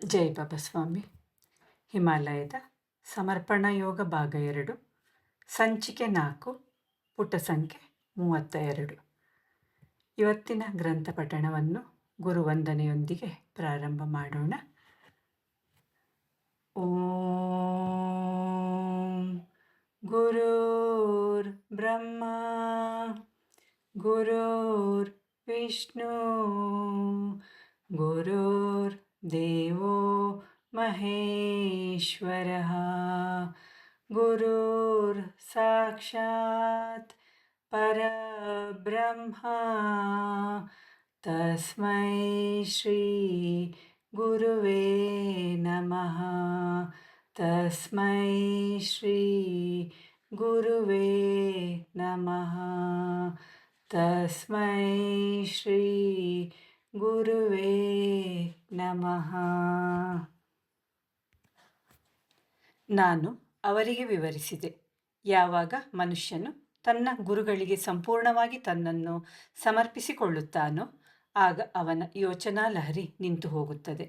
ಜೈ ಬಾಬಾ ಸ್ವಾಮಿ. ಹಿಮಾಲಯದ ಸಮರ್ಪಣಾ ಯೋಗ ಭಾಗ 2, ಸಂಚಿಕೆ 4, ಪುಟ ಸಂಖ್ಯೆ 32. ಇವತ್ತಿನ ಗ್ರಂಥ ಪಠಣವನ್ನು ಗುರುವಂದನೆಯೊಂದಿಗೆ ಪ್ರಾರಂಭ ಮಾಡೋಣ. ಓಂ ಗುರುರ್ ಬ್ರಹ್ಮ ಗುರುರ್ ವಿಷ್ಣು ಗುರುರ್ ದೇವೋ ಮಹೇಶ್ವರಃ ಗುರುರ್ ಸಾಕ್ಷಾತ್ ಪರಬ್ರಹ್ಮ ತಸ್ಮೈ ಶ್ರೀ ಗುರುವೇ ನಮಃ. ತಸ್ಮೈ ಶ್ರೀ ಗುರುವೇ ನಮಃ. ತಸ್ಮೈ ಶ್ರೀ ಗುರುವೇ ನಮಃ. ನಾನು ಅವರಿಗೆ ವಿವರಿಸಿದೆ, ಯಾವಾಗ ಮನುಷ್ಯನು ತನ್ನ ಗುರುಗಳಿಗೆ ಸಂಪೂರ್ಣವಾಗಿ ತನ್ನನ್ನು ಸಮರ್ಪಿಸಿಕೊಳ್ಳುತ್ತಾನೋ ಆಗ ಅವನ ಯೋಚನಾ ಲಹರಿ ನಿಂತು ಹೋಗುತ್ತದೆ.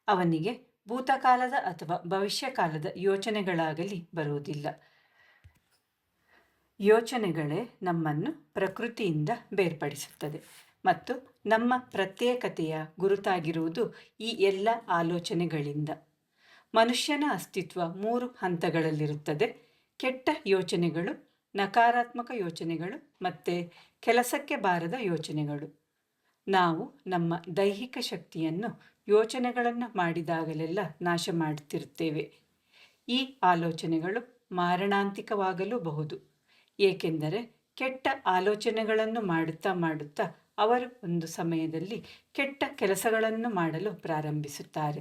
ಅವನಿಗೆ ಭೂತಕಾಲದ ಅಥವಾ ಭವಿಷ್ಯಕಾಲದ ಯೋಚನೆಗಳಾಗಲಿ ಬರುವುದಿಲ್ಲ. ಯೋಚನೆಗಳೇ ನಮ್ಮನ್ನು ಪ್ರಕೃತಿಯಿಂದ ಬೇರ್ಪಡಿಸುತ್ತದೆ ಮತ್ತು ನಮ್ಮ ಪ್ರತ್ಯೇಕತೆಯ ಗುರುತಾಗಿರುವುದು ಈ ಎಲ್ಲ ಆಲೋಚನೆಗಳಿಂದ. ಮನುಷ್ಯನ ಅಸ್ತಿತ್ವ 3 ಹಂತಗಳಲ್ಲಿರುತ್ತದೆ: ಕೆಟ್ಟ ಯೋಚನೆಗಳು, ನಕಾರಾತ್ಮಕ ಯೋಚನೆಗಳು ಮತ್ತು ಕೆಲಸಕ್ಕೆ ಬಾರದ ಯೋಚನೆಗಳು. ನಾವು ನಮ್ಮ ದೈಹಿಕ ಶಕ್ತಿಯನ್ನು ಯೋಚನೆಗಳನ್ನು ಮಾಡಿದಾಗಲೆಲ್ಲ ನಾಶ ಮಾಡುತ್ತಿರುತ್ತೇವೆ. ಈ ಆಲೋಚನೆಗಳು ಮಾರಣಾಂತಿಕವಾಗಲೂಬಹುದು, ಏಕೆಂದರೆ ಕೆಟ್ಟ ಆಲೋಚನೆಗಳನ್ನು ಮಾಡುತ್ತಾ ಅವರು ಒಂದು ಸಮಯದಲ್ಲಿ ಕೆಟ್ಟ ಕೆಲಸಗಳನ್ನು ಮಾಡಲು ಪ್ರಾರಂಭಿಸುತ್ತಾರೆ.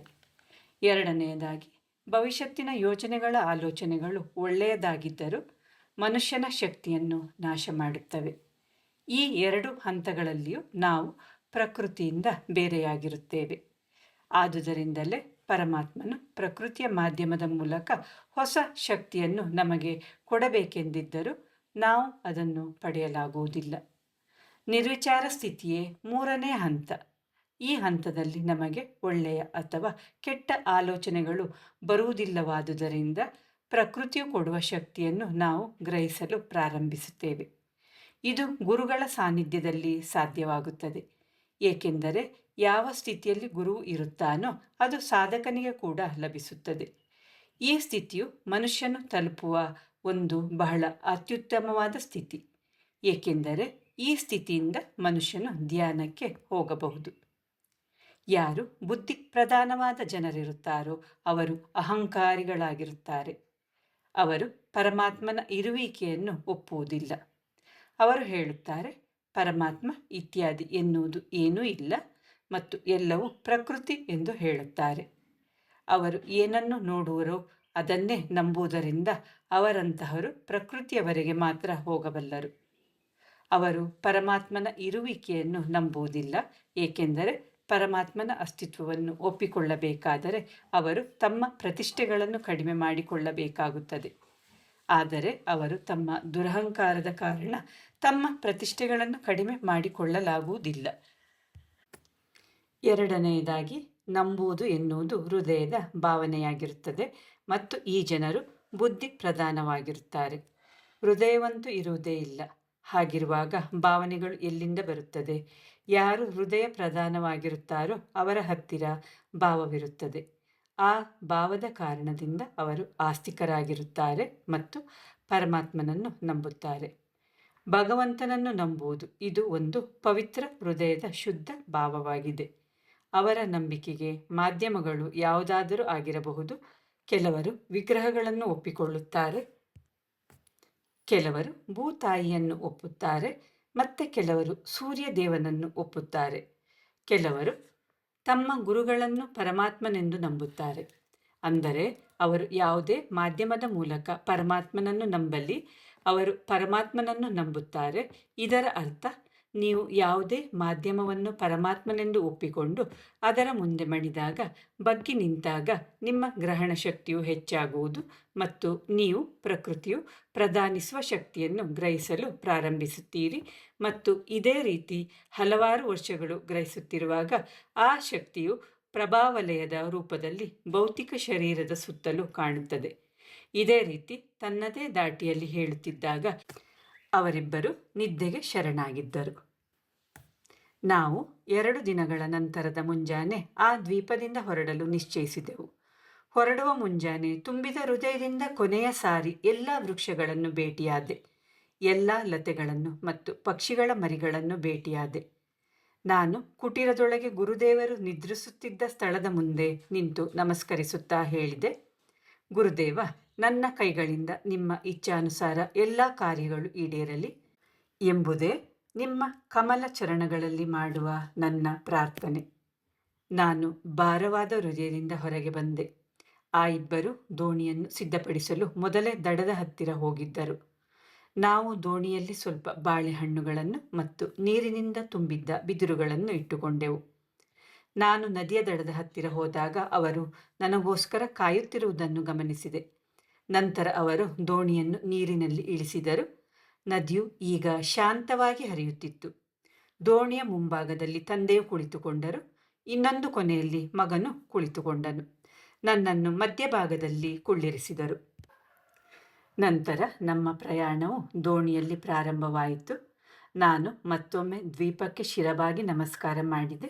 ಎರಡನೆಯದಾಗಿ, ಭವಿಷ್ಯತ್ತಿನ ಯೋಚನೆಗಳ ಆಲೋಚನೆಗಳು ಒಳ್ಳೆಯದಾಗಿದ್ದರೂ ಮನುಷ್ಯನ ಶಕ್ತಿಯನ್ನು ನಾಶ ಮಾಡುತ್ತವೆ. ಈ 2 ಹಂತಗಳಲ್ಲಿಯೂ ನಾವು ಪ್ರಕೃತಿಯಿಂದ ಬೇರೆಯಾಗಿರುತ್ತೇವೆ. ಆದುದರಿಂದಲೇ ಪರಮಾತ್ಮನು ಪ್ರಕೃತಿಯ ಮಾಧ್ಯಮದ ಮೂಲಕ ಹೊಸ ಶಕ್ತಿಯನ್ನು ನಮಗೆ ಕೊಡಬೇಕೆಂದಿದ್ದರೂ ನಾವು ಅದನ್ನು ಪಡೆಯಲಾಗುವುದಿಲ್ಲ. ನಿರ್ವಿಚಾರ ಸ್ಥಿತಿಯೇ 3ನೇ ಹಂತ. ಈ ಹಂತದಲ್ಲಿ ನಮಗೆ ಒಳ್ಳೆಯ ಅಥವಾ ಕೆಟ್ಟ ಆಲೋಚನೆಗಳು ಬರುವುದಿಲ್ಲವಾದುದರಿಂದ ಪ್ರಕೃತಿಯು ಕೊಡುವ ಶಕ್ತಿಯನ್ನು ನಾವು ಗ್ರಹಿಸಲು ಪ್ರಾರಂಭಿಸುತ್ತೇವೆ. ಇದು ಗುರುಗಳ ಸಾನ್ನಿಧ್ಯದಲ್ಲಿ ಸಾಧ್ಯವಾಗುತ್ತದೆ, ಏಕೆಂದರೆ ಯಾವ ಸ್ಥಿತಿಯಲ್ಲಿ ಗುರುವು ಇರುತ್ತಾನೋ ಅದು ಸಾಧಕನಿಗೆ ಕೂಡ ಲಭಿಸುತ್ತದೆ. ಈ ಸ್ಥಿತಿಯು ಮನುಷ್ಯನು ತಲುಪುವ ಒಂದು ಬಹಳ ಅತ್ಯುತ್ತಮವಾದ ಸ್ಥಿತಿ, ಏಕೆಂದರೆ ಈ ಸ್ಥಿತಿಯಿಂದ ಮನುಷ್ಯನು ಧ್ಯಾನಕ್ಕೆ ಹೋಗಬಹುದು. ಯಾರು ಬುದ್ಧಿ ಪ್ರಧಾನವಾದ ಜನರಿರುತ್ತಾರೋ ಅವರು ಅಹಂಕಾರಿಗಳಾಗಿರುತ್ತಾರೆ. ಅವರು ಪರಮಾತ್ಮನ ಇರುವಿಕೆಯನ್ನು ಒಪ್ಪುವುದಿಲ್ಲ. ಅವರು ಹೇಳುತ್ತಾರೆ, ಪರಮಾತ್ಮ ಇತ್ಯಾದಿ ಎನ್ನುವುದು ಏನೂ ಇಲ್ಲ ಮತ್ತು ಎಲ್ಲವೂ ಪ್ರಕೃತಿ ಎಂದು ಹೇಳುತ್ತಾರೆ. ಅವರು ಏನನ್ನು ನೋಡುವರೋ ಅದನ್ನೇ ನಂಬುವುದರಿಂದ ಅವರಂತಹವರು ಪ್ರಕೃತಿಯವರೆಗೆ ಮಾತ್ರ ಹೋಗಬಲ್ಲರು. ಅವರು ಪರಮಾತ್ಮನ ಇರುವಿಕೆಯನ್ನು ನಂಬುವುದಿಲ್ಲ, ಏಕೆಂದರೆ ಪರಮಾತ್ಮನ ಅಸ್ತಿತ್ವವನ್ನು ಒಪ್ಪಿಕೊಳ್ಳಬೇಕಾದರೆ ಅವರು ತಮ್ಮ ಪ್ರತಿಷ್ಠೆಗಳನ್ನು ಕಡಿಮೆ ಮಾಡಿಕೊಳ್ಳಬೇಕಾಗುತ್ತದೆ. ಆದರೆ ಅವರು ತಮ್ಮ ದುರಹಂಕಾರದ ಕಾರಣ ತಮ್ಮ ಪ್ರತಿಷ್ಠೆಗಳನ್ನು ಕಡಿಮೆ ಮಾಡಿಕೊಳ್ಳಲಾಗುವುದಿಲ್ಲ. ಎರಡನೆಯದಾಗಿ, ನಂಬುವುದು ಎನ್ನುವುದು ಹೃದಯದ ಭಾವನೆಯಾಗಿರುತ್ತದೆ ಮತ್ತು ಈ ಜನರು ಬುದ್ಧಿ ಪ್ರಧಾನವಾಗಿರುತ್ತಾರೆ. ಹೃದಯವಂತೂ ಇರುವುದೇ ಇಲ್ಲ. ಹಾಗಿರುವಾಗ ಭಾವನೆಗಳು ಎಲ್ಲಿಂದ ಬರುತ್ತದೆ? ಯಾರು ಹೃದಯ ಪ್ರಧಾನವಾಗಿರುತ್ತಾರೋ ಅವರ ಹತ್ತಿರ ಭಾವವಿರುತ್ತದೆ. ಆ ಭಾವದ ಕಾರಣದಿಂದ ಅವರು ಆಸ್ತಿಕರಾಗಿರುತ್ತಾರೆ ಮತ್ತು ಪರಮಾತ್ಮನನ್ನು ನಂಬುತ್ತಾರೆ. ಭಗವಂತನನ್ನು ನಂಬುವುದು ಇದು ಒಂದು ಪವಿತ್ರ ಹೃದಯದ ಶುದ್ಧ ಭಾವವಾಗಿದೆ. ಅವರ ನಂಬಿಕೆಗೆ ಮಾಧ್ಯಮಗಳು ಯಾವುದಾದರೂ ಆಗಿರಬಹುದು. ಕೆಲವರು ವಿಗ್ರಹಗಳನ್ನು ಒಪ್ಪಿಕೊಳ್ಳುತ್ತಾರೆ, ಕೆಲವರು ಭೂತಾಯಿಯನ್ನು ಒಪ್ಪುತ್ತಾರೆ ಮತ್ತು ಕೆಲವರು ಸೂರ್ಯ ದೇವನನ್ನು ಒಪ್ಪುತ್ತಾರೆ. ಕೆಲವರು ತಮ್ಮ ಗುರುಗಳನ್ನು ಪರಮಾತ್ಮನೆಂದು ನಂಬುತ್ತಾರೆ. ಅಂದರೆ ಅವರು ಯಾವುದೇ ಮಾಧ್ಯಮದ ಮೂಲಕ ಪರಮಾತ್ಮನನ್ನು ನಂಬಲಿ, ಅವರು ಪರಮಾತ್ಮನನ್ನು ನಂಬುತ್ತಾರೆ. ಇದರ ಅರ್ಥ, ನೀವು ಯಾವುದೇ ಮಾಧ್ಯಮವನ್ನು ಪರಮಾತ್ಮನೆಂದು ಒಪ್ಪಿಕೊಂಡು ಅದರ ಮುಂದೆ ಮಣಿದಾಗ, ಬಗ್ಗಿ ನಿಂತಾಗ ನಿಮ್ಮ ಗ್ರಹಣ ಶಕ್ತಿಯು ಹೆಚ್ಚಾಗುವುದು ಮತ್ತು ನೀವು ಪ್ರಕೃತಿಯು ಪ್ರದಾನಿಸುವ ಶಕ್ತಿಯನ್ನು ಗ್ರಹಿಸಲು ಪ್ರಾರಂಭಿಸುತ್ತೀರಿ. ಮತ್ತು ಇದೇ ರೀತಿ ಹಲವಾರು ವರ್ಷಗಳು ಗ್ರಹಿಸುತ್ತಿರುವಾಗ ಆ ಶಕ್ತಿಯು ಪ್ರಭಾವಲಯದ ರೂಪದಲ್ಲಿ ಭೌತಿಕ ಶರೀರದ ಸುತ್ತಲೂ ಕಾಣುತ್ತದೆ. ಇದೇ ರೀತಿ ತನ್ನದೇ ದಾಟಿಯಲ್ಲಿ ಹೇಳುತ್ತಿದ್ದಾಗ ಅವರಿಬ್ಬರು ನಿದ್ದೆಗೆ ಶರಣಾಗಿದ್ದರು. ನಾವು 2 ದಿನಗಳ ನಂತರದ ಮುಂಜಾನೆ ಆ ದ್ವೀಪದಿಂದ ಹೊರಡಲು ನಿಶ್ಚಯಿಸಿದೆವು. ಹೊರಡುವ ಮುಂಜಾನೆ ತುಂಬಿದ ಹೃದಯದಿಂದ ಕೊನೆಯ ಸಾರಿ ಎಲ್ಲ ವೃಕ್ಷಗಳನ್ನು ಭೇಟಿಯಾದೆ, ಎಲ್ಲ ಲತೆಗಳನ್ನು ಮತ್ತು ಪಕ್ಷಿಗಳ ಮರಿಗಳನ್ನು ಭೇಟಿಯಾದೆ. ನಾನು ಕುಟೀರದೊಳಗೆ ಗುರುದೇವರು ನಿದ್ರಿಸುತ್ತಿದ್ದ ಸ್ಥಳದ ಮುಂದೆ ನಿಂತು ನಮಸ್ಕರಿಸುತ್ತಾ ಹೇಳಿದೆ, ಗುರುದೇವ, ನನ್ನ ಕೈಗಳಿಂದ ನಿಮ್ಮ ಇಚ್ಛಾನುಸಾರ ಎಲ್ಲ ಕಾರ್ಯಗಳು ಈಡೇರಲಿ ಎಂಬುದೇ ನಿಮ್ಮ ಕಮಲ ಚರಣಗಳಲ್ಲಿ ಮಾಡುವ ನನ್ನ ಪ್ರಾರ್ಥನೆ. ನಾನು ಭಾರವಾದ ಹೃದಯದಿಂದ ಹೊರಗೆ ಬಂದೆ. ಆ ಇಬ್ಬರು ದೋಣಿಯನ್ನು ಸಿದ್ಧಪಡಿಸಲು ಮೊದಲೇ ದಡದ ಹತ್ತಿರ ಹೋಗಿದ್ದರು. ನಾವು ದೋಣಿಯಲ್ಲಿ ಸ್ವಲ್ಪ ಬಾಳೆಹಣ್ಣುಗಳನ್ನು ಮತ್ತು ನೀರಿನಿಂದ ತುಂಬಿದ್ದ ಬಿದಿರುಗಳನ್ನು ಇಟ್ಟುಕೊಂಡೆವು. ನಾನು ನದಿಯ ದಡದ ಹತ್ತಿರ ಹೋದಾಗ ಅವರು ನನಗೋಸ್ಕರ ಕಾಯುತ್ತಿರುವುದನ್ನು ಗಮನಿಸಿದೆ. ನಂತರ ಅವರು ದೋಣಿಯನ್ನು ನೀರಿನಲ್ಲಿ ಇಳಿಸಿದರು. ನದಿಯು ಈಗ ಶಾಂತವಾಗಿ ಹರಿಯುತ್ತಿತ್ತು. ದೋಣಿಯ ಮುಂಭಾಗದಲ್ಲಿ ತಂದೆಯು ಕುಳಿತುಕೊಂಡರು, ಇನ್ನೊಂದು ಕೊನೆಯಲ್ಲಿ ಮಗನು ಕುಳಿತುಕೊಂಡನು. ನನ್ನನ್ನು ಮಧ್ಯಭಾಗದಲ್ಲಿ ಕುಳ್ಳಿರಿಸಿದರು. ನಂತರ ನಮ್ಮ ಪ್ರಯಾಣವು ದೋಣಿಯಲ್ಲಿ ಪ್ರಾರಂಭವಾಯಿತು. ನಾನು ಮತ್ತೊಮ್ಮೆ ದ್ವೀಪಕ್ಕೆ ಶಿರವಾಗಿ ನಮಸ್ಕಾರ ಮಾಡಿದೆ.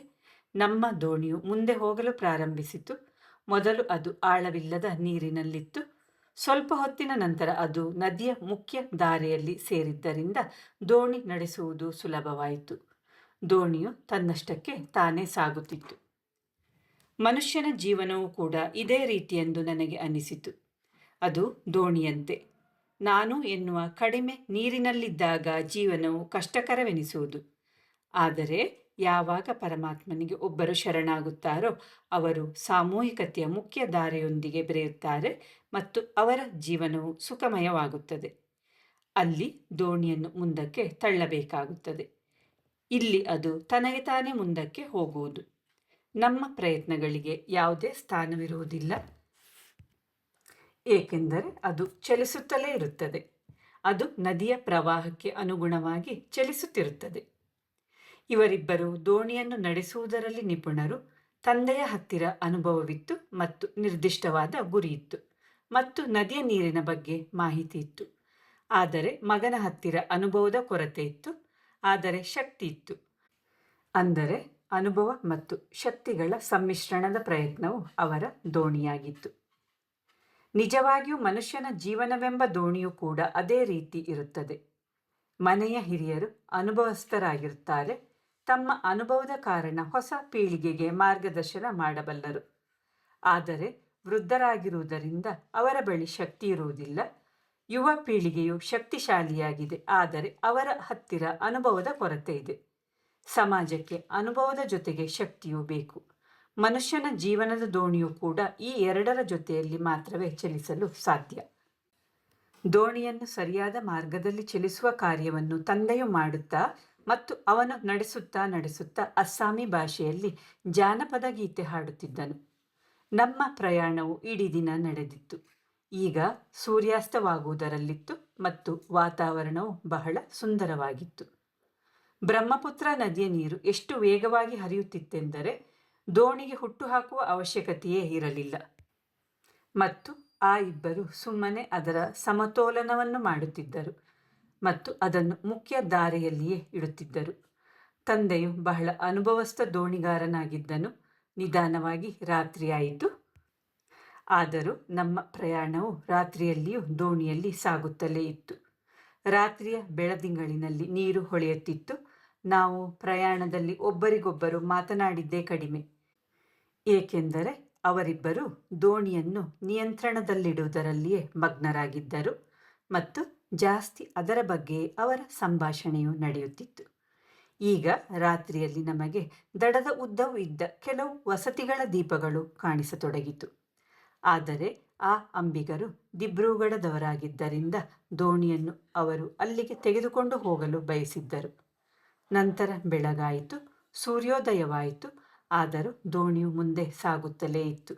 ನಮ್ಮ ದೋಣಿಯು ಮುಂದೆ ಹೋಗಲು ಪ್ರಾರಂಭಿಸಿತು. ಮೊದಲು ಅದು ಆಳವಿಲ್ಲದ ನೀರಿನಲ್ಲಿತ್ತು. ಸ್ವಲ್ಪ ಹೊತ್ತಿನ ನಂತರ ಅದು ನದಿಯ ಮುಖ್ಯ ದಾರಿಯಲ್ಲಿ ಸೇರಿದ್ದರಿಂದ ದೋಣಿ ನಡೆಸುವುದು ಸುಲಭವಾಯಿತು. ದೋಣಿಯು ತನ್ನಷ್ಟಕ್ಕೆ ತಾನೇ ಸಾಗುತ್ತಿತ್ತು. ಮನುಷ್ಯನ ಜೀವನವೂ ಕೂಡ ಇದೇ ರೀತಿಯೆಂದು ನನಗೆ ಅನಿಸಿತು. ಅದು ದೋಣಿಯಂತೆ. ನಾನು ಎನ್ನುವ ಕಡಿಮೆ ನೀರಿನಲ್ಲಿದ್ದಾಗ ಜೀವನವು ಕಷ್ಟಕರವೆನಿಸುವುದು. ಆದರೆ ಯಾವಾಗ ಪರಮಾತ್ಮನಿಗೆ ಒಬ್ಬರು ಶರಣಾಗುತ್ತಾರೋ ಅವರು ಸಾಮೂಹಿಕತೆಯ ಮುಖ್ಯ ಧಾರೆಯೊಂದಿಗೆ ಬೆರೆಯುತ್ತಾರೆ ಮತ್ತು ಅವರ ಜೀವನವು ಸುಖಮಯವಾಗುತ್ತದೆ. ಅಲ್ಲಿ ದೋಣಿಯನ್ನು ಮುಂದಕ್ಕೆ ತಳ್ಳಬೇಕಾಗುತ್ತದೆ. ಇಲ್ಲಿ ಅದು ತನಗೆ ತಾನೇ ಮುಂದಕ್ಕೆ ಹೋಗುವುದು. ನಮ್ಮ ಪ್ರಯತ್ನಗಳಿಗೆ ಯಾವುದೇ ಸ್ಥಾನವಿರುವುದಿಲ್ಲ, ಏಕೆಂದರೆ ಅದು ಚಲಿಸುತ್ತಲೇ ಇರುತ್ತದೆ. ಅದು ನದಿಯ ಪ್ರವಾಹಕ್ಕೆ ಅನುಗುಣವಾಗಿ ಚಲಿಸುತ್ತಿರುತ್ತದೆ. ಇವರಿಬ್ಬರು ದೋಣಿಯನ್ನು ನಡೆಸುವುದರಲ್ಲಿ ನಿಪುಣರು. ತಂದೆಯ ಹತ್ತಿರ ಅನುಭವವಿತ್ತು ಮತ್ತು ನಿರ್ದಿಷ್ಟವಾದ ಗುರಿಯಿತ್ತು ಮತ್ತು ನದಿಯ ನೀರಿನ ಬಗ್ಗೆ ಮಾಹಿತಿ ಇತ್ತು. ಆದರೆ ಮಗನ ಹತ್ತಿರ ಅನುಭವದ ಕೊರತೆ ಇತ್ತು, ಆದರೆ ಶಕ್ತಿ ಇತ್ತು. ಅಂದರೆ ಅನುಭವ ಮತ್ತು ಶಕ್ತಿಗಳ ಸಮ್ಮಿಶ್ರಣದ ಪ್ರಯತ್ನವು ಅವರ ದೋಣಿಯಾಗಿತ್ತು. ನಿಜವಾಗಿಯೂ ಮನುಷ್ಯನ ಜೀವನವೆಂಬ ದೋಣಿಯೂ ಕೂಡ ಅದೇ ರೀತಿ ಇರುತ್ತದೆ. ಮನೆಯ ಹಿರಿಯರು ಅನುಭವಸ್ಥರಾಗಿರುತ್ತಾರೆ. ತಮ್ಮ ಅನುಭವದ ಕಾರಣ ಹೊಸ ಪೀಳಿಗೆಗೆ ಮಾರ್ಗದರ್ಶನ ಮಾಡಬಲ್ಲರು. ಆದರೆ ವೃದ್ಧರಾಗಿರುವುದರಿಂದ ಅವರ ಬಳಿ ಶಕ್ತಿ ಇರುವುದಿಲ್ಲ. ಯುವ ಪೀಳಿಗೆಯು ಶಕ್ತಿಶಾಲಿಯಾಗಿದೆ, ಆದರೆ ಅವರ ಹತ್ತಿರ ಅನುಭವದ ಕೊರತೆ ಇದೆ. ಸಮಾಜಕ್ಕೆ ಅನುಭವದ ಜೊತೆಗೆ ಶಕ್ತಿಯೂ ಬೇಕು. ಮನುಷ್ಯನ ಜೀವನದ ದೋಣಿಯೂ ಕೂಡ ಈ ಎರಡರ ಜೊತೆಯಲ್ಲಿ ಮಾತ್ರವೇ ಚಲಿಸಲು ಸಾಧ್ಯ. ದೋಣಿಯನ್ನು ಸರಿಯಾದ ಮಾರ್ಗದಲ್ಲಿ ಚಲಿಸುವ ಕಾರ್ಯವನ್ನು ತಂದೆಯು ಮಾಡುತ್ತಾ ಮತ್ತು ಅವನು ನಡೆಸುತ್ತಾ ಅಸ್ಸಾಮಿ ಭಾಷೆಯಲ್ಲಿ ಜಾನಪದ ಗೀತೆ ಹಾಡುತ್ತಿದ್ದನು. ನಮ್ಮ ಪ್ರಯಾಣವು ಇಡೀ ದಿನ ನಡೆದಿತ್ತು. ಈಗ ಸೂರ್ಯಾಸ್ತವಾಗುವುದರಲ್ಲಿತ್ತು ಮತ್ತು ವಾತಾವರಣವು ಬಹಳ ಸುಂದರವಾಗಿತ್ತು. ಬ್ರಹ್ಮಪುತ್ರ ನದಿಯ ನೀರು ಎಷ್ಟು ವೇಗವಾಗಿ ಹರಿಯುತ್ತಿತ್ತೆಂದರೆ ದೋಣಿಗೆ ಹುಟ್ಟುಹಾಕುವ ಅವಶ್ಯಕತೆಯೇ ಇರಲಿಲ್ಲ. ಮತ್ತು ಆ ಇಬ್ಬರು ಸುಮ್ಮನೆ ಅದರ ಸಮತೋಲನವನ್ನು ಮಾಡುತ್ತಿದ್ದರು ಮತ್ತು ಅದನ್ನು ಮುಖ್ಯ ದಾರಿಯಲ್ಲಿಯೇ ಇಡುತ್ತಿದ್ದರು. ತಂದೆಯು ಬಹಳ ಅನುಭವಸ್ಥ ದೋಣಿಗಾರನಾಗಿದ್ದನು. ನಿಧಾನವಾಗಿ ರಾತ್ರಿಯಾಯಿತು. ಆದರೂ ನಮ್ಮ ಪ್ರಯಾಣವು ರಾತ್ರಿಯಲ್ಲಿಯೂ ದೋಣಿಯಲ್ಲಿ ಸಾಗುತ್ತಲೇ ಇತ್ತು. ರಾತ್ರಿಯ ಬೆಳದಿಂಗಳಿನಲ್ಲಿ ನೀರು ಹೊಳೆಯುತ್ತಿತ್ತು. ನಾವು ಪ್ರಯಾಣದಲ್ಲಿ ಒಬ್ಬರಿಗೊಬ್ಬರು ಮಾತನಾಡಿದ್ದೇ ಕಡಿಮೆ, ಏಕೆಂದರೆ ಅವರಿಬ್ಬರು ದೋಣಿಯನ್ನು ನಿಯಂತ್ರಣದಲ್ಲಿಡುವುದರಲ್ಲಿಯೇ ಮಗ್ನರಾಗಿದ್ದರು ಮತ್ತು ಜಾಸ್ತಿ ಅದರ ಬಗ್ಗೆ ಅವರ ಸಂಭಾಷಣೆಯು ನಡೆಯುತ್ತಿತ್ತು. ಈಗ ರಾತ್ರಿಯಲ್ಲಿ ನಮಗೆ ದಡದ ಉದ್ದವೂ ಇದ್ದ ಕೆಲವು ವಸತಿಗಳ ದೀಪಗಳು ಕಾಣಿಸತೊಡಗಿತು. ಆದರೆ ಆ ಅಂಬಿಗರು ದಿಬ್ರೂಗಢದವರಾಗಿದ್ದರಿಂದ ದೋಣಿಯನ್ನು ಅವರು ಅಲ್ಲಿಗೆ ತೆಗೆದುಕೊಂಡು ಹೋಗಲು ಬಯಸಿದ್ದರು. ನಂತರ ಬೆಳಗಾಯಿತು, ಸೂರ್ಯೋದಯವಾಯಿತು. ಆದರೂ ದೋಣಿಯು ಮುಂದೆ ಸಾಗುತ್ತಲೇ ಇತ್ತು.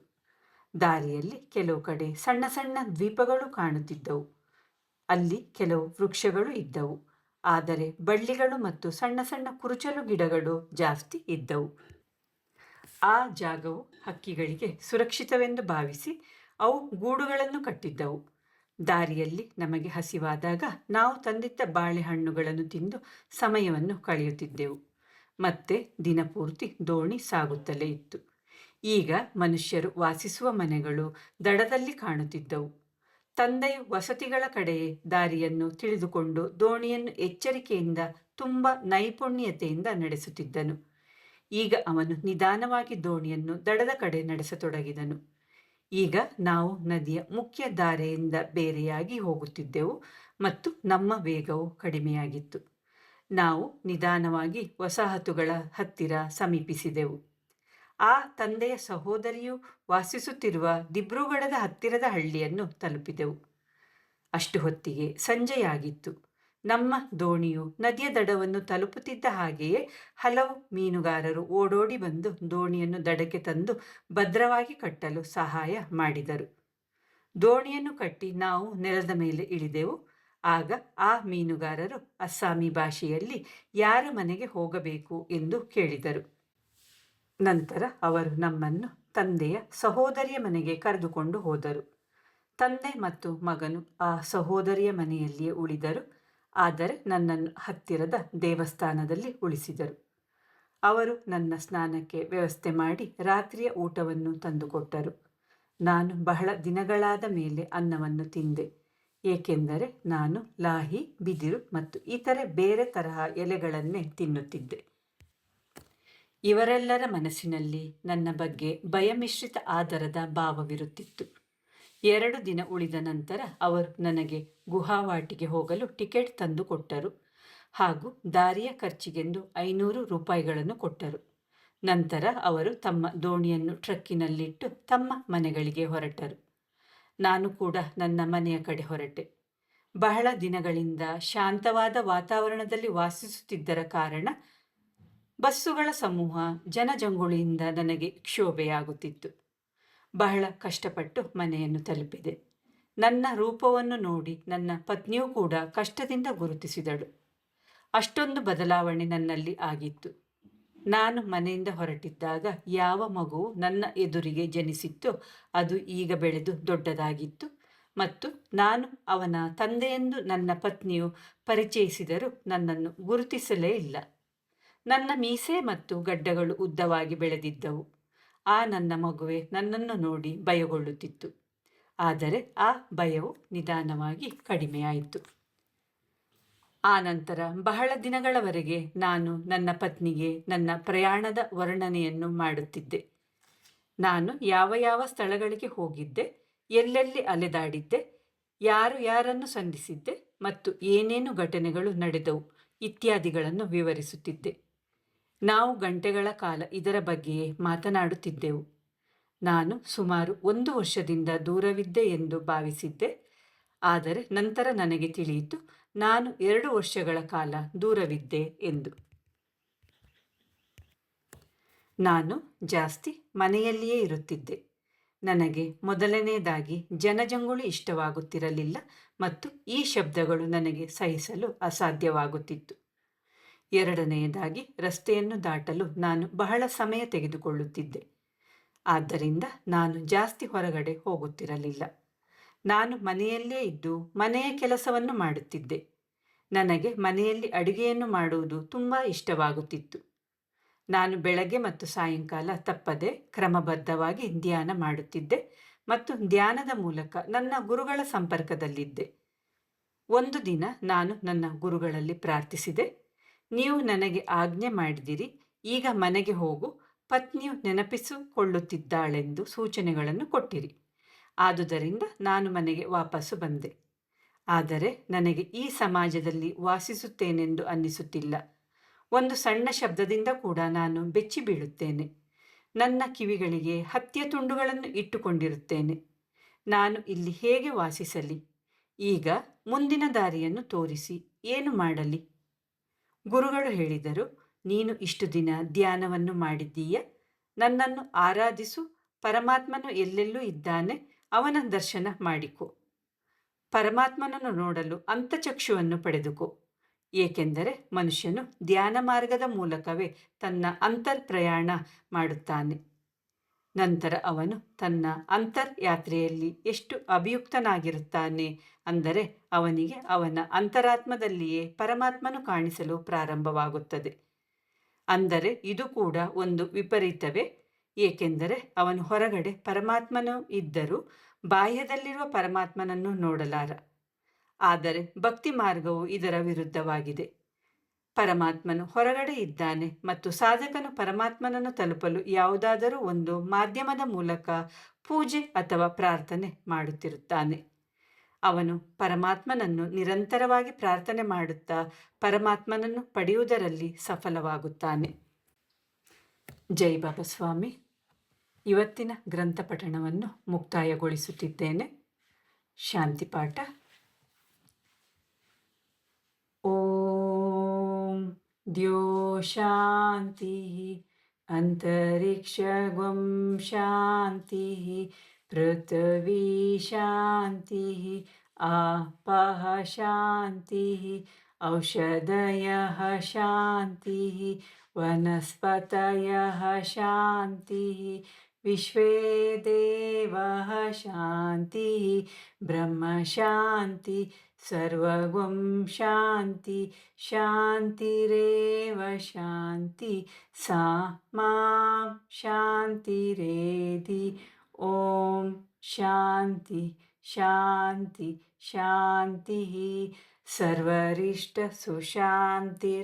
ದಾರಿಯಲ್ಲಿ ಕೆಲವು ಕಡೆ ಸಣ್ಣ ಸಣ್ಣ ದ್ವೀಪಗಳು ಕಾಣುತ್ತಿದ್ದವು. ಅಲ್ಲಿ ಕೆಲವು ವೃಕ್ಷಗಳು ಇದ್ದವು, ಆದರೆ ಬಳ್ಳಿಗಳು ಮತ್ತು ಸಣ್ಣ ಸಣ್ಣ ಕುರುಚಲು ಗಿಡಗಳು ಜಾಸ್ತಿ ಇದ್ದವು. ಆ ಜಾಗವು ಹಕ್ಕಿಗಳಿಗೆ ಸುರಕ್ಷಿತವೆಂದು ಭಾವಿಸಿ ಅವು ಗೂಡುಗಳನ್ನು ಕಟ್ಟಿದ್ದವು. ದಾರಿಯಲ್ಲಿ ನಮಗೆ ಹಸಿವಾದಾಗ ನಾವು ತಂದಿದ್ದ ಬಾಳೆಹಣ್ಣುಗಳನ್ನು ತಿಂದು ಸಮಯವನ್ನು ಕಳೆಯುತ್ತಿದ್ದೆವು. ಮತ್ತೆ ದಿನಪೂರ್ತಿ ದೋಣಿ ಸಾಗುತ್ತಲೇ ಇತ್ತು. ಈಗ ಮನುಷ್ಯರು ವಾಸಿಸುವ ಮನೆಗಳು ದಡದಲ್ಲಿ ಕಾಣುತ್ತಿದ್ದವು. ತಂದೆಯು ವಸತಿಗಳ ಕಡೆಯೇ ದಾರಿಯನ್ನು ತಿಳಿದುಕೊಂಡು ದೋಣಿಯನ್ನು ಎಚ್ಚರಿಕೆಯಿಂದ ತುಂಬ ನೈಪುಣ್ಯತೆಯಿಂದ ನಡೆಸುತ್ತಿದ್ದನು. ಈಗ ಅವನು ನಿಧಾನವಾಗಿ ದೋಣಿಯನ್ನು ದಡದ ಕಡೆ ನಡೆಸತೊಡಗಿದನು. ಈಗ ನಾವು ನದಿಯ ಮುಖ್ಯ ದಾರಿಯಿಂದ ಬೇರೆಯಾಗಿ ಹೋಗುತ್ತಿದ್ದೆವು ಮತ್ತು ನಮ್ಮ ವೇಗವು ಕಡಿಮೆಯಾಗಿತ್ತು. ನಾವು ನಿಧಾನವಾಗಿ ವಸಾಹತುಗಳ ಹತ್ತಿರ ಸಮೀಪಿಸಿದೆವು. ಆ ತಂದೆಯ ಸಹೋದರಿಯು ವಾಸಿಸುತ್ತಿರುವ ದಿಬ್ರುಗಢದ ಹತ್ತಿರದ ಹಳ್ಳಿಯನ್ನು ತಲುಪಿದೆವು. ಅಷ್ಟು ಹೊತ್ತಿಗೆ ಸಂಜೆಯಾಗಿತ್ತು. ನಮ್ಮ ದೋಣಿಯು ನದಿಯ ದಡವನ್ನು ತಲುಪುತ್ತಿದ್ದ ಹಾಗೆಯೇ ಹಲವು ಮೀನುಗಾರರು ಓಡೋಡಿ ಬಂದು ದೋಣಿಯನ್ನು ದಡಕ್ಕೆ ತಂದು ಭದ್ರವಾಗಿ ಕಟ್ಟಲು ಸಹಾಯ ಮಾಡಿದರು. ದೋಣಿಯನ್ನು ಕಟ್ಟಿ ನಾವು ನೆಲದ ಮೇಲೆ ಇಳಿದೆವು. ಆಗ ಆ ಮೀನುಗಾರರು ಅಸ್ಸಾಮಿ ಭಾಷೆಯಲ್ಲಿ ಯಾರ ಮನೆಗೆ ಹೋಗಬೇಕು ಎಂದು ಕೇಳಿದರು. ನಂತರ ಅವರು ನಮ್ಮನ್ನು ತಂದೆಯ ಸಹೋದರಿಯ ಮನೆಗೆ ಕರೆದುಕೊಂಡು ಹೋದರು. ತಂದೆ ಮತ್ತು ಮಗನು ಆ ಸಹೋದರಿಯ ಮನೆಯಲ್ಲಿಯೇ ಉಳಿದರು. ಆದರೆ ನನ್ನನ್ನು ಹತ್ತಿರದ ದೇವಸ್ಥಾನದಲ್ಲಿ ಉಳಿಸಿದರು. ಅವರು ನನ್ನ ಸ್ನಾನಕ್ಕೆ ವ್ಯವಸ್ಥೆ ಮಾಡಿ ರಾತ್ರಿಯ ಊಟವನ್ನು ತಂದುಕೊಟ್ಟರು. ನಾನು ಬಹಳ ದಿನಗಳಾದ ಮೇಲೆ ಅನ್ನವನ್ನು ತಿಂದೆ, ಏಕೆಂದರೆ ನಾನು ಲಾಹಿ, ಬಿದಿರು ಮತ್ತು ಇತರೆ ಬೇರೆ ತರಹ ಎಲೆಗಳನ್ನೇ ತಿನ್ನುತ್ತಿದ್ದೆ. ಇವರೆಲ್ಲರ ಮನಸ್ಸಿನಲ್ಲಿ ನನ್ನ ಬಗ್ಗೆ ಭಯಮಿಶ್ರಿತ ಆದರದ ಭಾವವಿರುತ್ತಿತ್ತು. 2 ದಿನ ಉಳಿದ ನಂತರ ಅವರು ನನಗೆ ಗುಹಾವಾಟಿಗೆ ಹೋಗಲು ಟಿಕೆಟ್ ತಂದು ಕೊಟ್ಟರು ಹಾಗೂ ದಾರಿಯ ಖರ್ಚಿಗೆಂದು 500 ರೂಪಾಯಿಗಳನ್ನು ಕೊಟ್ಟರು. ನಂತರ ಅವರು ತಮ್ಮ ದೋಣಿಯನ್ನು ಟ್ರಕ್ಕಿನಲ್ಲಿಟ್ಟು ತಮ್ಮ ಮನೆಗಳಿಗೆ ಹೊರಟರು. ನಾನು ಕೂಡ ನನ್ನ ಮನೆಯ ಕಡೆ ಹೊರಟೆ. ಬಹಳ ದಿನಗಳಿಂದ ಶಾಂತವಾದ ವಾತಾವರಣದಲ್ಲಿ ವಾಸಿಸುತ್ತಿದ್ದರ ಕಾರಣ ಬಸ್ಸುಗಳ ಸಮೂಹ ಜನಜಂಗುಳಿಯಿಂದ ನನಗೆ ಕ್ಷೋಭೆಯಾಗುತ್ತಿತ್ತು. ಬಹಳ ಕಷ್ಟಪಟ್ಟು ಮನೆಯನ್ನು ತಲುಪಿದೆ. ನನ್ನ ರೂಪವನ್ನು ನೋಡಿ ನನ್ನ ಪತ್ನಿಯೂ ಕೂಡ ಕಷ್ಟದಿಂದ ಗುರುತಿಸಿದಳು. ಅಷ್ಟೊಂದು ಬದಲಾವಣೆ ನನ್ನಲ್ಲಿ ಆಗಿತ್ತು. ನಾನು ಮನೆಯಿಂದ ಹೊರಟಿದ್ದಾಗ ಯಾವ ಮಗುವು ನನ್ನ ಎದುರಿಗೆ ಜನಿಸಿತ್ತೋ ಅದು ಈಗ ಬೆಳೆದು ದೊಡ್ಡದಾಗಿತ್ತು ಮತ್ತು ನಾನು ಅವನ ತಂದೆಯೆಂದು ನನ್ನ ಪತ್ನಿಯು ಪರಿಚಯಿಸಿದರೂ ನನ್ನನ್ನು ಗುರುತಿಸಲೇ ಇಲ್ಲ. ನನ್ನ ಮೀಸೆ ಮತ್ತು ಗಡ್ಡಗಳು ಉದ್ದವಾಗಿ ಬೆಳೆದಿದ್ದವು. ಆ ನನ್ನ ಮಗುವೆ ನನ್ನನ್ನು ನೋಡಿ ಭಯಗೊಳ್ಳುತ್ತಿತ್ತು. ಆದರೆ ಆ ಭಯವು ನಿಧಾನವಾಗಿ ಕಡಿಮೆಯಾಯಿತು. ಆ ನಂತರ ಬಹಳ ದಿನಗಳವರೆಗೆ ನಾನು ನನ್ನ ಪತ್ನಿಗೆ ನನ್ನ ಪ್ರಯಾಣದ ವರ್ಣನೆಯನ್ನು ಮಾಡುತ್ತಿದ್ದೆ. ನಾನು ಯಾವ ಯಾವ ಸ್ಥಳಗಳಿಗೆ ಹೋಗಿದ್ದೆ, ಎಲ್ಲೆಲ್ಲಿ ಅಲೆದಾಡಿದ್ದೆ, ಯಾರು ಯಾರನ್ನು ಸಂಧಿಸಿದ್ದೆ ಮತ್ತು ಏನೇನು ಘಟನೆಗಳು ನಡೆದವು ಇತ್ಯಾದಿಗಳನ್ನು ವಿವರಿಸುತ್ತಿದ್ದೆ. ನಾವು ಗಂಟೆಗಳ ಕಾಲ ಇದರ ಬಗ್ಗೆಯೇ ಮಾತನಾಡುತ್ತಿದ್ದೆವು. ನಾನು ಸುಮಾರು 1 ವರ್ಷದಿಂದ ದೂರವಿದ್ದೆ ಎಂದು ಭಾವಿಸಿದ್ದೆ. ಆದರೆ ನಂತರ ನನಗೆ ತಿಳಿಯಿತು ನಾನು 2 ವರ್ಷಗಳ ಕಾಲ ದೂರವಿದ್ದೆ ಎಂದು. ನಾನು ಜಾಸ್ತಿ ಮನೆಯಲ್ಲಿಯೇ ಇರುತ್ತಿದ್ದೆ. ನನಗೆ ಮೊದಲನೆಯದಾಗಿ ಜನಜಂಗುಳಿ ಇಷ್ಟವಾಗುತ್ತಿರಲಿಲ್ಲ ಮತ್ತು ಈ ಶಬ್ದಗಳು ನನಗೆ ಸಹಿಸಲು ಅಸಾಧ್ಯವಾಗುತ್ತಿತ್ತು. ಎರಡನೆಯದಾಗಿ ರಸ್ತೆಯನ್ನು ದಾಟಲು ನಾನು ಬಹಳ ಸಮಯ ತೆಗೆದುಕೊಳ್ಳುತ್ತಿದ್ದೆ. ಆದ್ದರಿಂದ ನಾನು ಜಾಸ್ತಿ ಹೊರಗಡೆ ಹೋಗುತ್ತಿರಲಿಲ್ಲ. ನಾನು ಮನೆಯಲ್ಲೇ ಇದ್ದು ಮನೆಯ ಕೆಲಸವನ್ನು ಮಾಡುತ್ತಿದ್ದೆ. ನನಗೆ ಮನೆಯಲ್ಲಿ ಅಡುಗೆಯನ್ನು ಮಾಡುವುದು ತುಂಬ ಇಷ್ಟವಾಗುತ್ತಿತ್ತು. ನಾನು ಬೆಳಗ್ಗೆ ಮತ್ತು ಸಾಯಂಕಾಲ ತಪ್ಪದೆ ಕ್ರಮಬದ್ಧವಾಗಿ ಧ್ಯಾನ ಮಾಡುತ್ತಿದ್ದೆ ಮತ್ತು ಧ್ಯಾನದ ಮೂಲಕ ನನ್ನ ಗುರುಗಳ ಸಂಪರ್ಕದಲ್ಲಿದ್ದೆ. ಒಂದು ದಿನ ನಾನು ನನ್ನ ಗುರುಗಳಲ್ಲಿ ಪ್ರಾರ್ಥಿಸಿದೆ, ನೀವು ನನಗೆ ಆಜ್ಞೆ ಮಾಡಿದಿರಿ, ಈಗ ಮನೆಗೆ ಹೋಗು, ಪತ್ನಿಯು ನೆನಪಿಸಿಕೊಳ್ಳುತ್ತಿದ್ದಾಳೆಂದು ಸೂಚನೆಗಳನ್ನು ಕೊಟ್ಟಿರಿ. ಆದುದರಿಂದ ನಾನು ಮನೆಗೆ ವಾಪಸ್ಸು ಬಂದೆ. ಆದರೆ ನನಗೆ ಈ ಸಮಾಜದಲ್ಲಿ ವಾಸಿಸುತ್ತೇನೆಂದು ಅನ್ನಿಸುತ್ತಿಲ್ಲ. ಒಂದು ಸಣ್ಣ ಶಬ್ದದಿಂದ ಕೂಡ ನಾನು ಬೆಚ್ಚಿ ಬೀಳುತ್ತೇನೆ. ನನ್ನ ಕಿವಿಗಳಿಗೆ ಹತ್ತಿಯ ತುಂಡುಗಳನ್ನು ಇಟ್ಟುಕೊಂಡಿರುತ್ತೇನೆ. ನಾನು ಇಲ್ಲಿ ಹೇಗೆ ವಾಸಿಸಲಿ? ಈಗ ಮುಂದಿನ ದಾರಿಯನ್ನು ತೋರಿಸಿ, ಏನು ಮಾಡಲಿ? ಗುರುಗಳು ಹೇಳಿದರು, ನೀನು ಇಷ್ಟು ದಿನ ಧ್ಯಾನವನ್ನು ಮಾಡಿದ್ದೀಯ, ನನ್ನನ್ನು ಆರಾಧಿಸು, ಪರಮಾತ್ಮನು ಎಲ್ಲೆಲ್ಲೂ ಇದ್ದಾನೆ, ಅವನ ದರ್ಶನ ಮಾಡಿಕೊ. ಪರಮಾತ್ಮನನ್ನು ನೋಡಲು ಅಂತಚಕ್ಷುವನ್ನು ಪಡೆದುಕೋ. ಏಕೆಂದರೆ ಮನುಷ್ಯನು ಧ್ಯಾನ ಮಾರ್ಗದ ಮೂಲಕವೇ ತನ್ನ ಅಂತರ್ಪ್ರಯಾಣ ಮಾಡುತ್ತಾನೆ. ನಂತರ ಅವನು ತನ್ನ ಅಂತರ್ಯಾತ್ರೆಯಲ್ಲಿ ಎಷ್ಟು ಅಭಿಯುಕ್ತನಾಗಿರುತ್ತಾನೆ ಅಂದರೆ ಅವನಿಗೆ ಅವನ ಅಂತರಾತ್ಮದಲ್ಲಿಯೇ ಪರಮಾತ್ಮನು ಕಾಣಿಸಲು ಪ್ರಾರಂಭವಾಗುತ್ತದೆ. ಅಂದರೆ ಇದು ಕೂಡ ಒಂದು ವಿಪರೀತವೇ, ಏಕೆಂದರೆ ಅವನು ಹೊರಗಡೆ ಪರಮಾತ್ಮನು ಇದ್ದರೂ ಬಾಹ್ಯದಲ್ಲಿರುವ ಪರಮಾತ್ಮನನ್ನು ನೋಡಲಾರ. ಆದರೆ ಭಕ್ತಿ ಮಾರ್ಗವು ಇದರ ವಿರುದ್ಧವಾಗಿದೆ. ಪರಮಾತ್ಮನು ಹೊರಗಡೆ ಇದ್ದಾನೆ ಮತ್ತು ಸಾಧಕನು ಪರಮಾತ್ಮನನ್ನು ತಲುಪಲು ಯಾವುದಾದರೂ ಒಂದು ಮಾಧ್ಯಮದ ಮೂಲಕ ಪೂಜೆ ಅಥವಾ ಪ್ರಾರ್ಥನೆ ಮಾಡುತ್ತಿರುತ್ತಾನೆ. ಅವನು ಪರಮಾತ್ಮನನ್ನು ನಿರಂತರವಾಗಿ ಪ್ರಾರ್ಥನೆ ಮಾಡುತ್ತಾ ಪರಮಾತ್ಮನನ್ನು ಪಡೆಯುವುದರಲ್ಲಿ ಸಫಲವಾಗುತ್ತಾನೆ. ಜೈ ಬಾಬಾ ಸ್ವಾಮಿ. ಇವತ್ತಿನ ಗ್ರಂಥ ಪಠಣವನ್ನು ಮುಕ್ತಾಯಗೊಳಿಸುತ್ತಿದ್ದೇನೆ. ಶಾಂತಿ ಪಾಠ. ಓಂ ದ್ಯೋ ಶಾಂತಿ ಅಂತರಿಕ್ಷಂ ಶಾಂತಿ ಪೃಥ್ವಿ ಶಾಂತಿ ಆಪಃ ಶಾಂತಿ ಔಷಧಯಃ ಶಾಂತಿ ವನಸ್ಪತಯಃ ಶಾಂತಿ ವಿಶ್ವೇ ದೇವಃ ಶಾಂತಿ ಬ್ರಹ್ಮ ಶಾಂತಿ ಸರ್ವಗುಂ ಶಾಂತಿ ಶಾಂತಿರೇವ ಶಾಂತಿ ಸಾ ಮಾಂ ಶಾಂತಿರೇಧಿ. ಓಂ ಶಾಂತಿ ಶಾಂತಿ ಶಾಂತಿ. ಸರ್ವರಿಷ್ಟ ಸುಶಾಂತಿರ್ಭವತು.